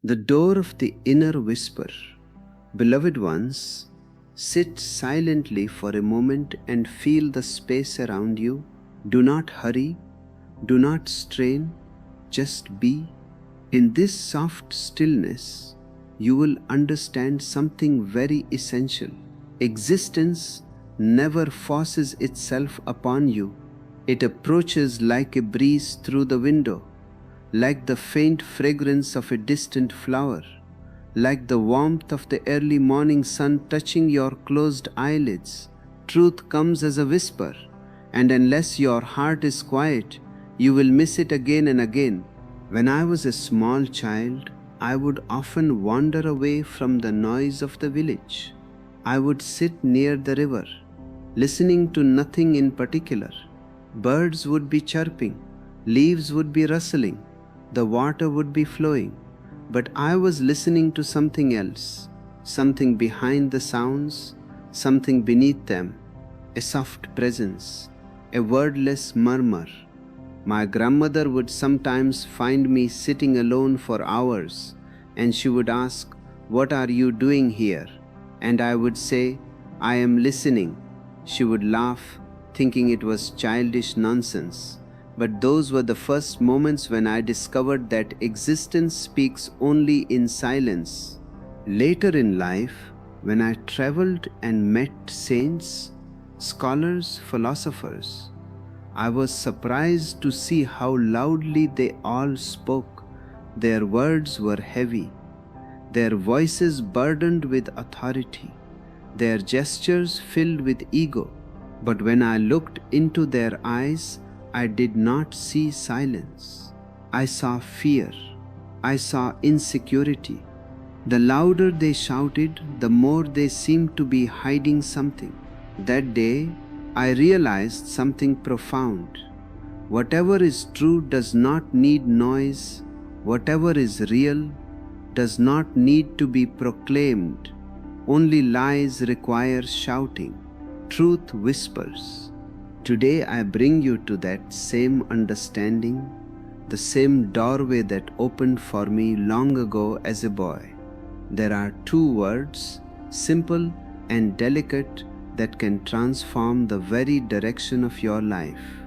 The door of the inner whisper. Beloved ones, sit silently for a moment and feel the space around you. Do not hurry, do not strain, just be. In this soft stillness, you will understand something very essential. Existence never forces itself upon you. It approaches like a breeze through the window, like the faint fragrance of a distant flower, like the warmth of the early morning sun touching your closed eyelids. Truth comes as a whisper, and unless your heart is quiet, you will miss it again and again. When I was a small child, I would often wander away from the noise of the village. I would sit near the river, listening to nothing in particular. Birds would be chirping, leaves would be rustling, the water would be flowing, but I was listening to something else, something behind the sounds, something beneath them, a soft presence, a wordless murmur. My grandmother would sometimes find me sitting alone for hours, and she would ask, "What are you doing here?" And I would say, "I am listening." She would laugh, thinking it was childish nonsense. But those were the first moments when I discovered that existence speaks only in silence. Later in life, when I traveled and met saints, scholars, philosophers, I was surprised to see how loudly they all spoke. Their words were heavy, their voices burdened with authority, their gestures filled with ego. But when I looked into their eyes, I did not see silence. I saw fear. I saw insecurity. The louder they shouted, the more they seemed to be hiding something. That day, I realized something profound. Whatever is true does not need noise. Whatever is real does not need to be proclaimed. Only lies require shouting. Truth whispers. Today I bring you to that same understanding, the same doorway that opened for me long ago as a boy. There are two words, simple and delicate, that can transform the very direction of your life.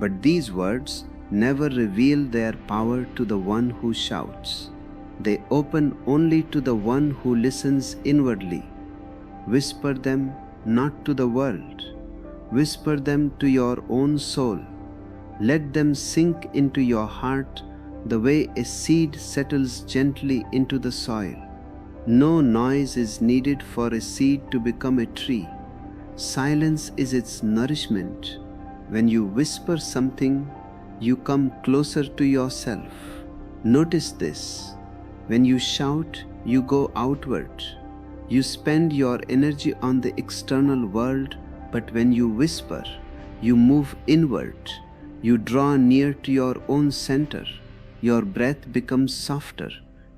But these words never reveal their power to the one who shouts. They open only to the one who listens inwardly. Whisper them not to the world. Whisper them to your own soul. Let them sink into your heart the way a seed settles gently into the soil. No noise is needed for a seed to become a tree. Silence is its nourishment. When you whisper something, you come closer to yourself. Notice this. When you shout, you go outward. You spend your energy on the external world, but when you whisper, you move inward. You draw near to your own center. Your breath becomes softer.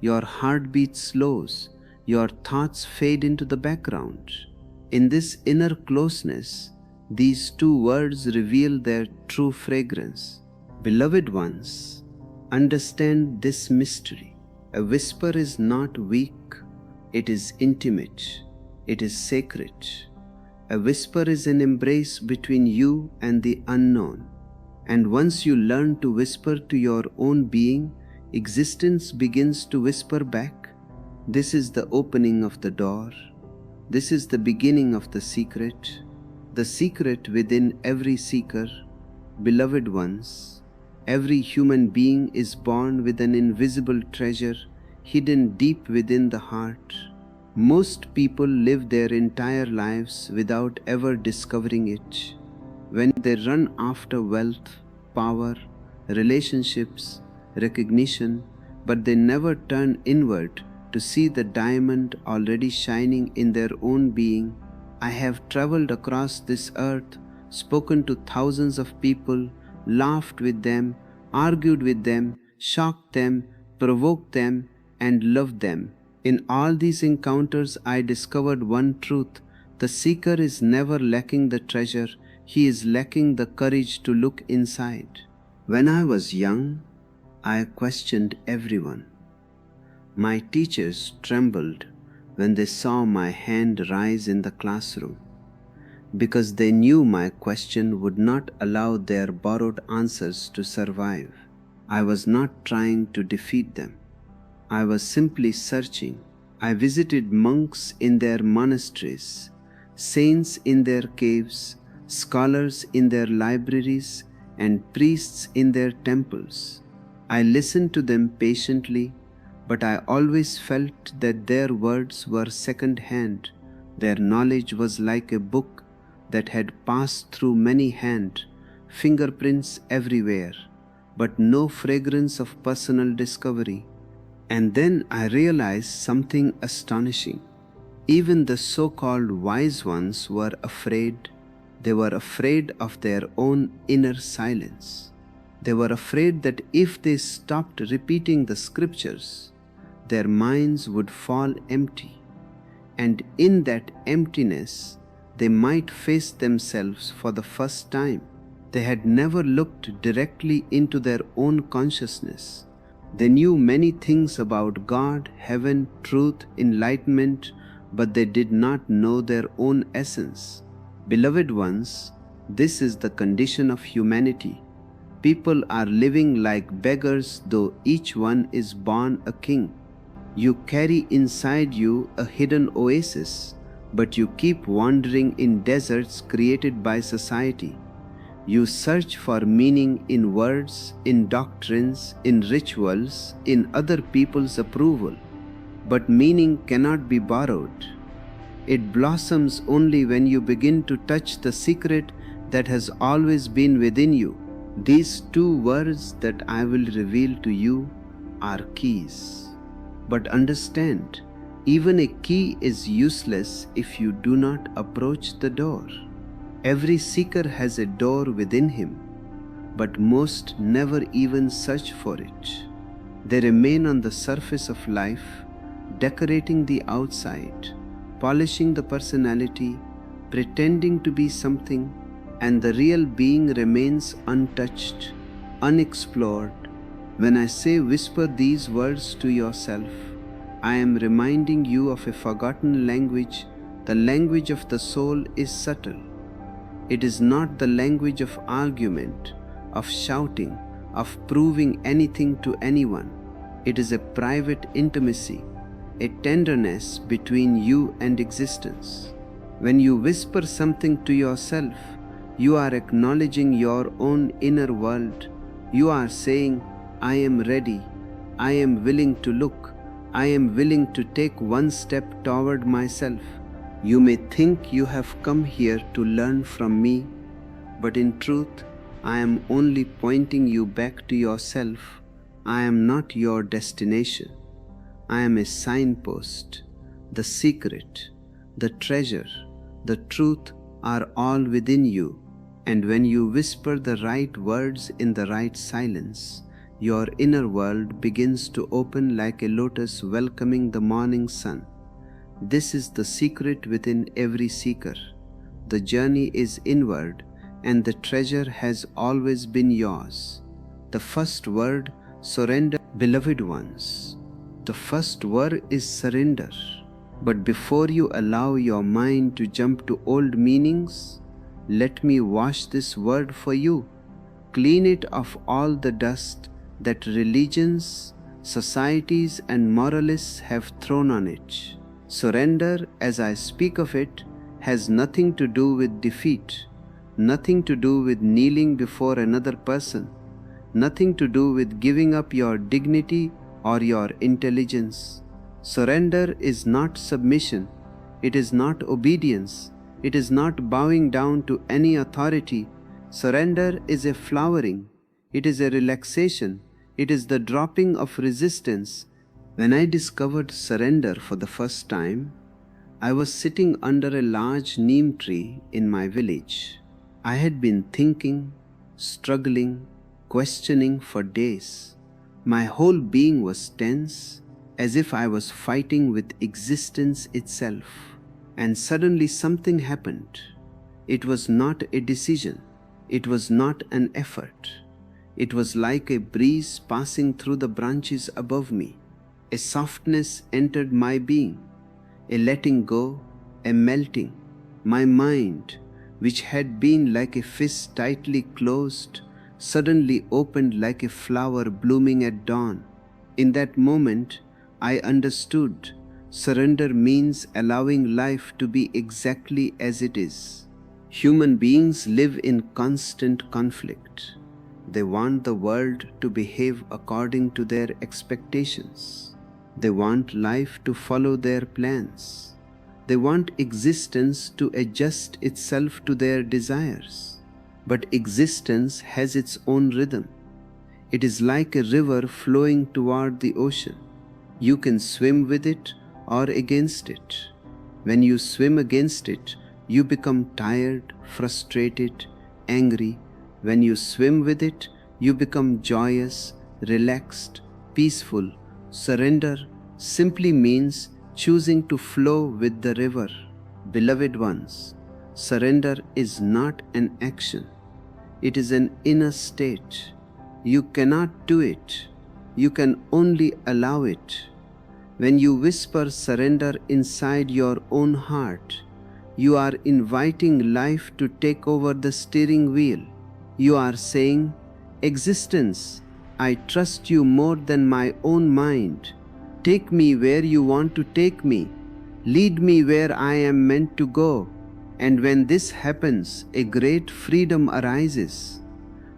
Your heartbeat slows. Your thoughts fade into the background. In this inner closeness, these two words reveal their true fragrance. Beloved ones, understand this mystery. A whisper is not weak. It is intimate. It is sacred. A whisper is an embrace between you and the unknown. And once you learn to whisper to your own being, existence begins to whisper back. This is the opening of the door. This is the beginning of the secret within every seeker. Beloved ones, every human being is born with an invisible treasure hidden deep within the heart. Most people live their entire lives without ever discovering it. When they run after wealth, power, relationships, recognition, but they never turn inward to see the diamond already shining in their own being. I have traveled across this earth, spoken to thousands of people, laughed with them, argued with them, shocked them, provoked them, and loved them. In all these encounters, I discovered one truth. The seeker is never lacking the treasure. He is lacking the courage to look inside. When I was young, I questioned everyone. My teachers trembled when they saw my hand rise in the classroom, because they knew my question would not allow their borrowed answers to survive. I was not trying to defeat them. I was simply searching. I visited monks in their monasteries, saints in their caves, scholars in their libraries, and priests in their temples. I listened to them patiently, but I always felt that their words were second-hand. Their knowledge was like a book that had passed through many hands, fingerprints everywhere, but no fragrance of personal discovery. And then I realized something astonishing. Even the so-called wise ones were afraid. They were afraid of their own inner silence. They were afraid that if they stopped repeating the scriptures, their minds would fall empty. And in that emptiness, they might face themselves for the first time. They had never looked directly into their own consciousness. They knew many things about God, heaven, truth, enlightenment, but they did not know their own essence. Beloved ones, this is the condition of humanity. People are living like beggars, though each one is born a king. You carry inside you a hidden oasis, but you keep wandering in deserts created by society. You search for meaning in words, in doctrines, in rituals, in other people's approval. But meaning cannot be borrowed. It blossoms only when you begin to touch the secret that has always been within you. These two words that I will reveal to you are keys. But understand, even a key is useless if you do not approach the door. Every seeker has a door within him, but most never even search for it. They remain on the surface of life, decorating the outside, polishing the personality, pretending to be something, and the real being remains untouched, unexplored. When I say whisper these words to yourself, I am reminding you of a forgotten language. The language of the soul is subtle. It is not the language of argument, of shouting, of proving anything to anyone. It is a private intimacy, a tenderness between you and existence. When you whisper something to yourself, you are acknowledging your own inner world. You are saying, I am ready, I am willing to look, I am willing to take one step toward myself. You may think you have come here to learn from me, but in truth, I am only pointing you back to yourself. I am not your destination. I am a signpost. The secret, the treasure, the truth are all within you. And when you whisper the right words in the right silence, your inner world begins to open like a lotus welcoming the morning sun. This is the secret within every seeker. The journey is inward, and the treasure has always been yours. The first word, surrender. Beloved ones, the first word is surrender. But before you allow your mind to jump to old meanings, let me wash this word for you. Clean it of all the dust that religions, societies, and moralists have thrown on it. Surrender, as I speak of it, has nothing to do with defeat, nothing to do with kneeling before another person, nothing to do with giving up your dignity or your intelligence. Surrender is not submission, it is not obedience, it is not bowing down to any authority. Surrender is a flowering, it is a relaxation, it is the dropping of resistance. When I discovered surrender for the first time, I was sitting under a large neem tree in my village. I had been thinking, struggling, questioning for days. My whole being was tense, as if I was fighting with existence itself. And suddenly something happened. It was not a decision. It was not an effort. It was like a breeze passing through the branches above me. A softness entered my being, a letting go, a melting. My mind, which had been like a fist tightly closed, suddenly opened like a flower blooming at dawn. In that moment, I understood surrender means allowing life to be exactly as it is. Human beings live in constant conflict. They want the world to behave according to their expectations. They want life to follow their plans. They want existence to adjust itself to their desires. But existence has its own rhythm. It is like a river flowing toward the ocean. You can swim with it or against it. When you swim against it, you become tired, frustrated, angry. When you swim with it, you become joyous, relaxed, peaceful. Surrender simply means choosing to flow with the river. Beloved ones, surrender is not an action. It is an inner state. You cannot do it. You can only allow it. When you whisper surrender inside your own heart, you are inviting life to take over the steering wheel. You are saying, existence, I trust you more than my own mind. Take me where you want to take me. Lead me where I am meant to go. And when this happens, a great freedom arises.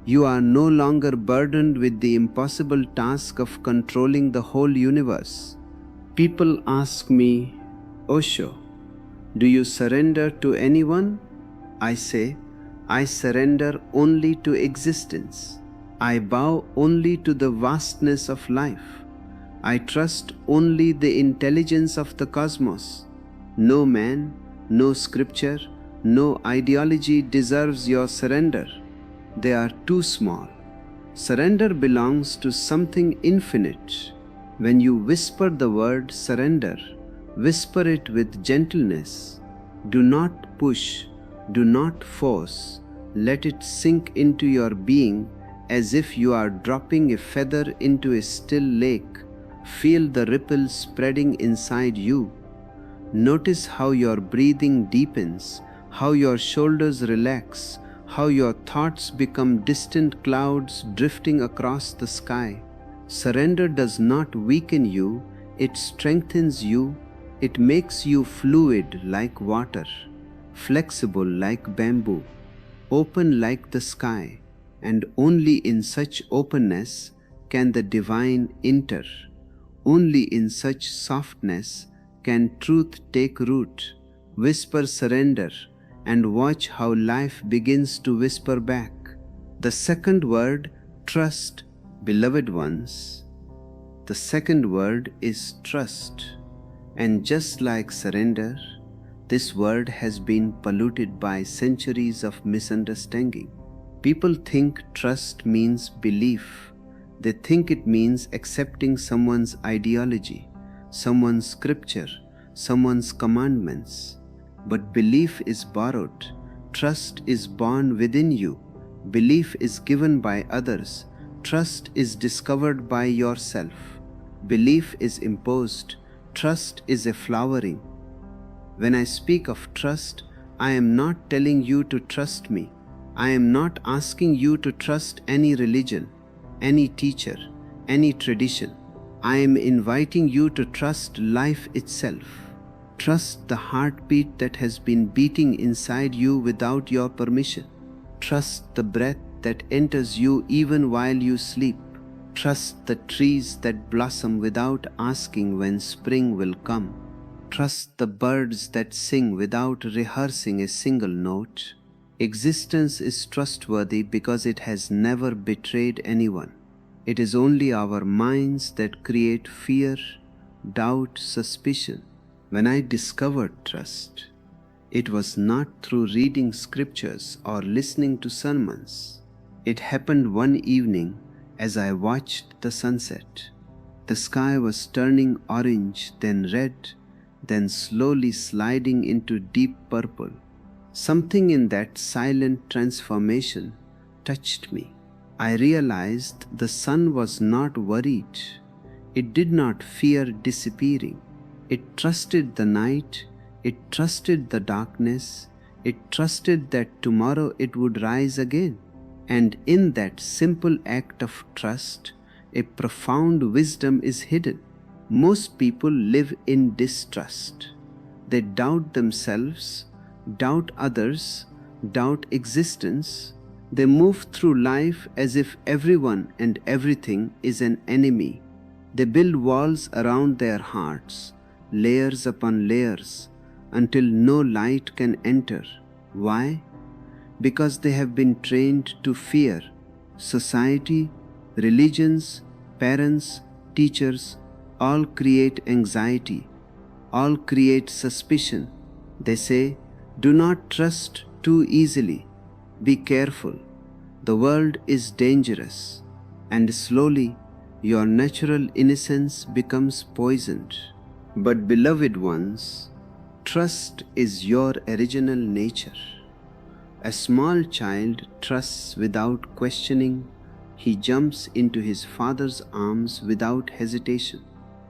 You are no longer burdened with the impossible task of controlling the whole universe. People ask me, Osho, do you surrender to anyone? I say, I surrender only to existence. I bow only to the vastness of life. I trust only the intelligence of the cosmos. No man, no scripture, no ideology deserves your surrender. They are too small. Surrender belongs to something infinite. When you whisper the word surrender, whisper it with gentleness. Do not push, do not force. Let it sink into your being as if you are dropping a feather into a still lake. Feel the ripples spreading inside you. Notice how your breathing deepens, how your shoulders relax, how your thoughts become distant clouds drifting across the sky. Surrender does not weaken you, it strengthens you. It makes you fluid like water, flexible like bamboo, open like the sky, and only in such openness can the divine enter. Only in such softness can truth take root. Whisper surrender and watch how life begins to whisper back. The second word, trust, beloved ones. The second word is trust. And just like surrender, this word has been polluted by centuries of misunderstanding. People think trust means belief. They think it means accepting someone's ideology, someone's scripture, someone's commandments. But belief is borrowed. Trust is born within you. Belief is given by others. Trust is discovered by yourself. Belief is imposed. Trust is a flowering. When I speak of trust, I am not telling you to trust me. I am not asking you to trust any religion, any teacher, any tradition. I am inviting you to trust life itself. Trust the heartbeat that has been beating inside you without your permission. Trust the breath that enters you even while you sleep. Trust the trees that blossom without asking when spring will come. Trust the birds that sing without rehearsing a single note. Existence is trustworthy because it has never betrayed anyone. It is only our minds that create fear, doubt, suspicion. When I discovered trust, it was not through reading scriptures or listening to sermons. It happened one evening as I watched the sunset. The sky was turning orange, then red, then slowly sliding into deep purple. Something in that silent transformation touched me. I realized the sun was not worried. It did not fear disappearing. It trusted the night, it trusted the darkness, it trusted that tomorrow it would rise again. And in that simple act of trust, a profound wisdom is hidden. Most people live in distrust. They doubt themselves, doubt others, doubt existence. They move through life as if everyone and everything is an enemy. They build walls around their hearts, layers upon layers, until no light can enter. Why? Because they have been trained to fear. Society, religions, parents, teachers all create anxiety, all create suspicion. They say, do not trust too easily, be careful, the world is dangerous, and slowly your natural innocence becomes poisoned. But beloved ones, trust is your original nature. A small child trusts without questioning. He jumps into his father's arms without hesitation.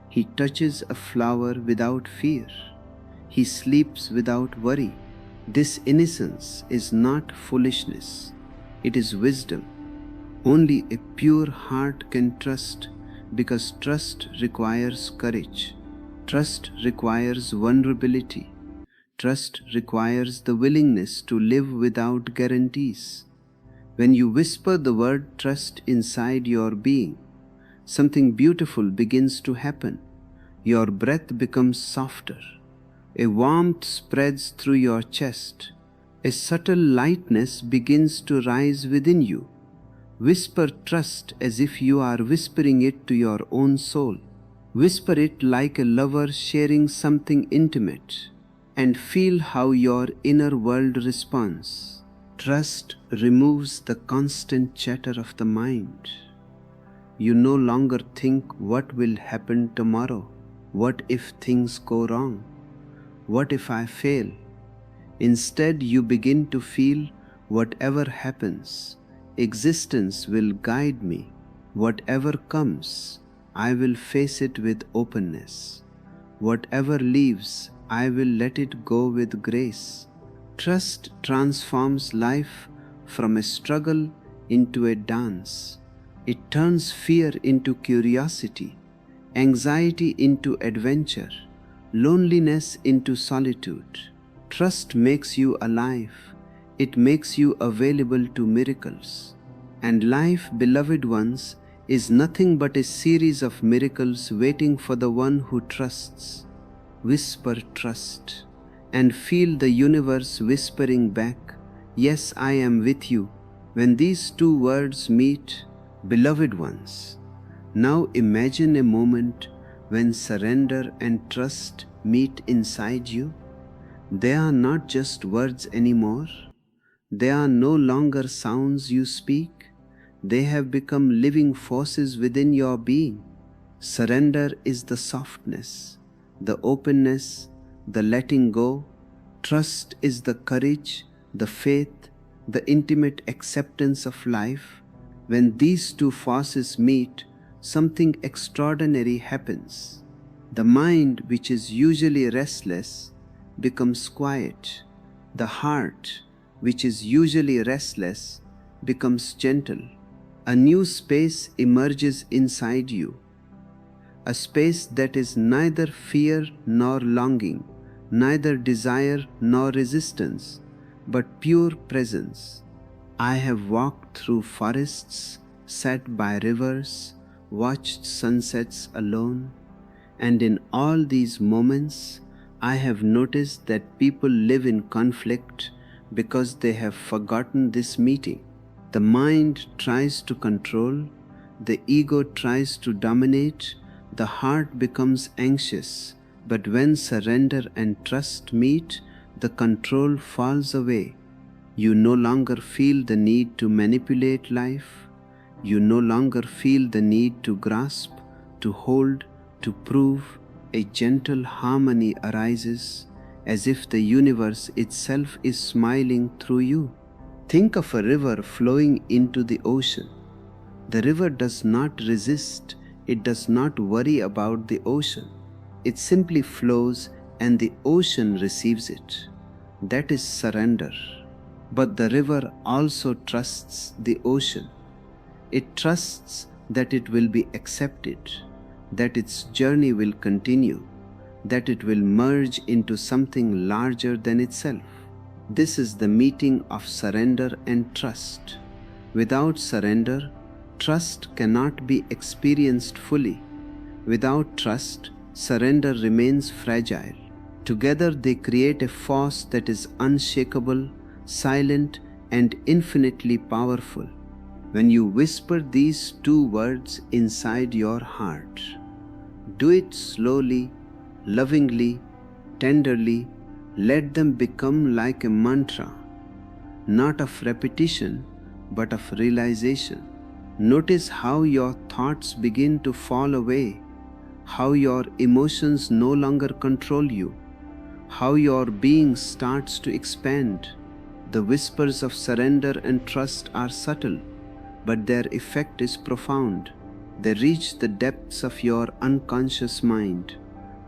He touches a flower without fear. He sleeps without worry. This innocence is not foolishness. It is wisdom. Only a pure heart can trust, because trust requires courage. Trust requires vulnerability. Trust requires the willingness to live without guarantees. When you whisper the word trust inside your being, something beautiful begins to happen. Your breath becomes softer. A warmth spreads through your chest. A subtle lightness begins to rise within you. Whisper trust as if you are whispering it to your own soul. Whisper it like a lover sharing something intimate, and feel how your inner world responds. Trust removes the constant chatter of the mind. You no longer think what will happen tomorrow. What if things go wrong? What if I fail? Instead, you begin to feel whatever happens, existence will guide me. Whatever comes, I will face it with openness. Whatever leaves, I will let it go with grace. Trust transforms life from a struggle into a dance. It turns fear into curiosity, anxiety into adventure, loneliness into solitude. Trust makes you alive. It makes you available to miracles. And life, beloved ones, is nothing but a series of miracles waiting for the one who trusts. Whisper trust, and feel the universe whispering back, yes, I am with you. When these two words meet, beloved ones, now imagine a moment when surrender and trust meet inside you. They are not just words anymore. They are no longer sounds you speak. They have become living forces within your being. Surrender is the softness, the openness, the letting go. Trust is the courage, the faith, the intimate acceptance of life. When these two forces meet, something extraordinary happens. The mind, which is usually restless, becomes quiet. The heart, which is usually restless, becomes gentle. A new space emerges inside you, a space that is neither fear nor longing, neither desire nor resistance, but pure presence. I have walked through forests, sat by rivers, watched sunsets alone, and in all these moments, I have noticed that people live in conflict because they have forgotten this meeting. The mind tries to control, the ego tries to dominate, the heart becomes anxious. But when surrender and trust meet, the control falls away. You no longer feel the need to manipulate life. You no longer feel the need to grasp, to hold, to prove. A gentle harmony arises, as if the universe itself is smiling through you. Think of a river flowing into the ocean. The river does not resist, It does not worry about the ocean. It simply flows and the ocean receives it. That is surrender. But the river also trusts the ocean. It trusts that it will be accepted, that its journey will continue, that it will merge into something larger than itself. This is the meeting of surrender and trust. Without surrender, trust cannot be experienced fully. Without trust, surrender remains fragile. Together they create a force that is unshakable, silent, and infinitely powerful. When you whisper these two words inside your heart, do it slowly, lovingly, tenderly. Let them become like a mantra, not of repetition, but of realization. Notice how your thoughts begin to fall away, how your emotions no longer control you, how your being starts to expand. The whispers of surrender and trust are subtle, but their effect is profound. They reach the depths of your unconscious mind,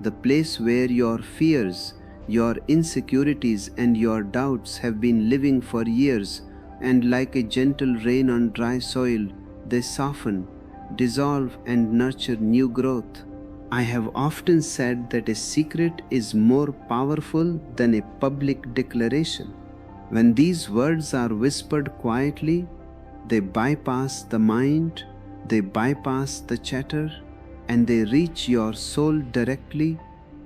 the place where your fears, your insecurities, and your doubts have been living for years, and like a gentle rain on dry soil, they soften, dissolve, and nurture new growth. I have often said that a secret is more powerful than a public declaration. When these words are whispered quietly, they bypass the mind, they bypass the chatter, and they reach your soul directly,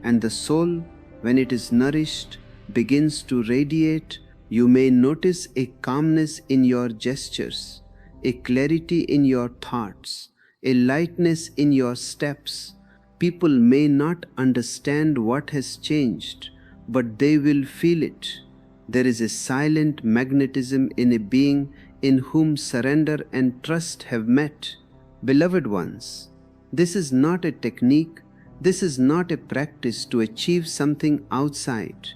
and the soul, when it is nourished, begins to radiate. You may notice a calmness in your gestures, a clarity in your thoughts, a lightness in your steps. People may not understand what has changed, but they will feel it. There is a silent magnetism in a being in whom surrender and trust have met. Beloved ones, this is not a technique, this is not a practice to achieve something outside.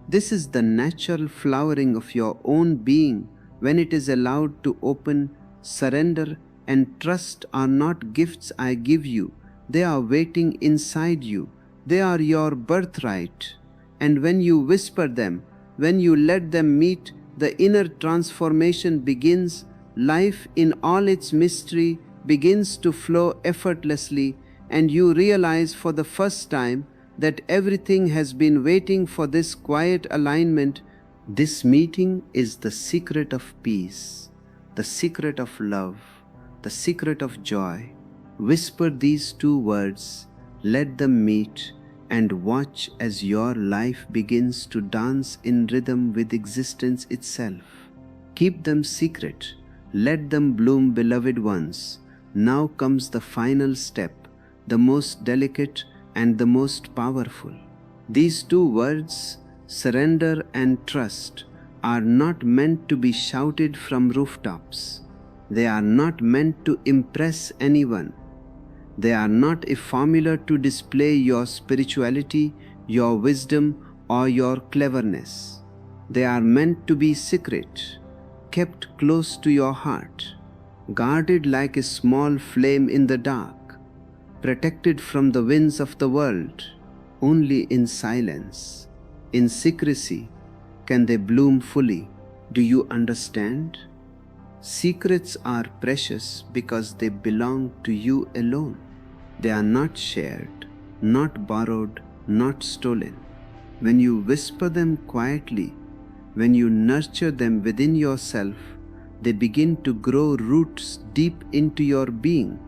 This is the natural flowering of your own being when it is allowed to open. Surrender and trust are not gifts I give you, they are waiting inside you. They are your birthright. And when you whisper them, when you let them meet, the inner transformation begins. Life in all its mystery begins to flow effortlessly, and you realize for the first time that everything has been waiting for this quiet alignment. This meeting is the secret of peace, the secret of love, the secret of joy. Whisper these two words, let them meet, and watch as your life begins to dance in rhythm with existence itself. Keep them secret, let them bloom, beloved ones. Now comes the final step, the most delicate and the most powerful. These two words, surrender and trust, are not meant to be shouted from rooftops. They are not meant to impress anyone. They are not a formula to display your spirituality, your wisdom, or your cleverness. They are meant to be secret, kept close to your heart, guarded like a small flame in the dark, protected from the winds of the world. Only in silence, in secrecy, can they bloom fully. Do you understand? Secrets are precious because they belong to you alone. They are not shared, not borrowed, not stolen. When you whisper them quietly, when you nurture them within yourself, they begin to grow roots deep into your being.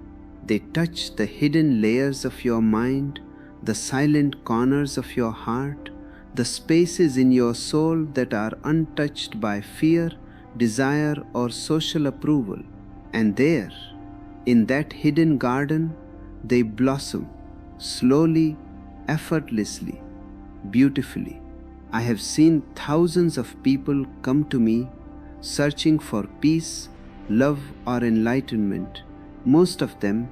They touch the hidden layers of your mind, the silent corners of your heart, the spaces in your soul that are untouched by fear, desire, or social approval. And there, in that hidden garden, they blossom, slowly, effortlessly, beautifully. I have seen thousands of people come to me searching for peace, love, or enlightenment. Most of them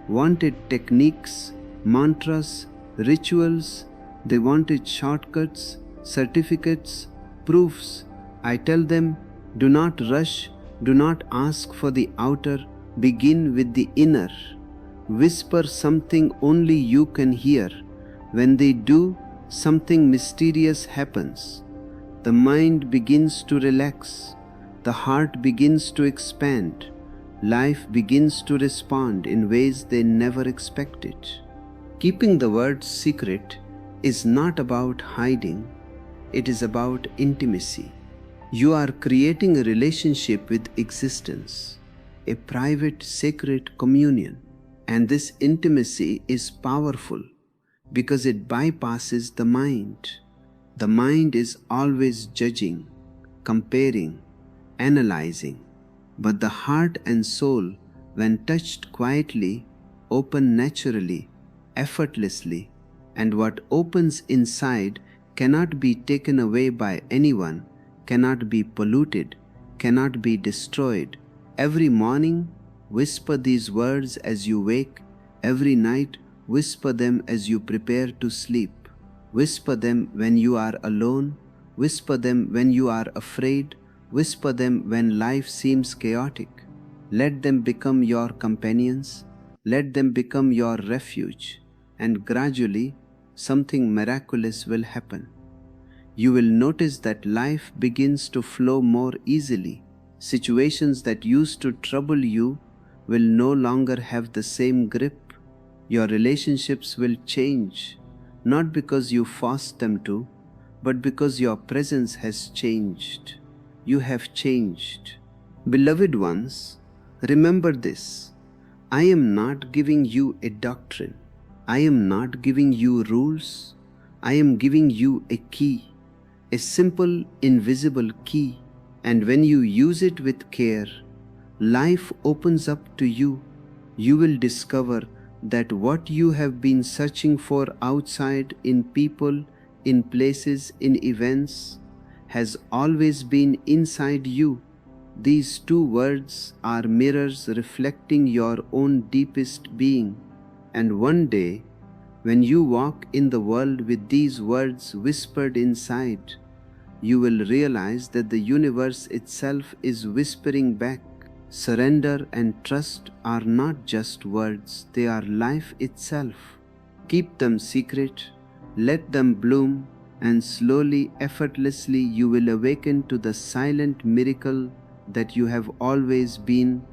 wanted techniques, mantras, rituals. They wanted shortcuts, certificates, proofs. I tell them, do not rush, do not ask for the outer, begin with the inner. whisper something only you can hear. When they do, something mysterious happens. The mind begins to relax, the heart begins to expand, life begins to respond in ways they never expected. Keeping the words secret is not about hiding, it is about intimacy. You are creating a relationship with existence, a private, sacred communion. And this intimacy is powerful because it bypasses the mind. The mind is always judging, comparing, analyzing. But the heart and soul, when touched quietly, open naturally, effortlessly, and what opens inside cannot be taken away by anyone, cannot be polluted, cannot be destroyed. Every morning, whisper these words as you wake. Every night, whisper them as you prepare to sleep. Whisper them when you are alone. Whisper them when you are afraid. Whisper them when life seems chaotic. Let them become your companions. Let them become your refuge. And gradually, something miraculous will happen. You will notice that life begins to flow more easily. Situations that used to trouble you will no longer have the same grip. Your relationships will change, not because you forced them to, but because your presence has changed. You have changed. Beloved ones, remember this. I am not giving you a doctrine. I am not giving you rules. I am giving you a key, a simple, invisible key. And when you use it with care, life opens up to you. You will discover that what you have been searching for outside, in people, in places, in events, has always been inside you. These two words are mirrors reflecting your own deepest being. And one day, when you walk in the world with these words whispered inside, you will realize that the universe itself is whispering back. Surrender and trust are not just words, they are life itself. Keep them secret, let them bloom, and slowly, effortlessly, you will awaken to the silent miracle that you have always been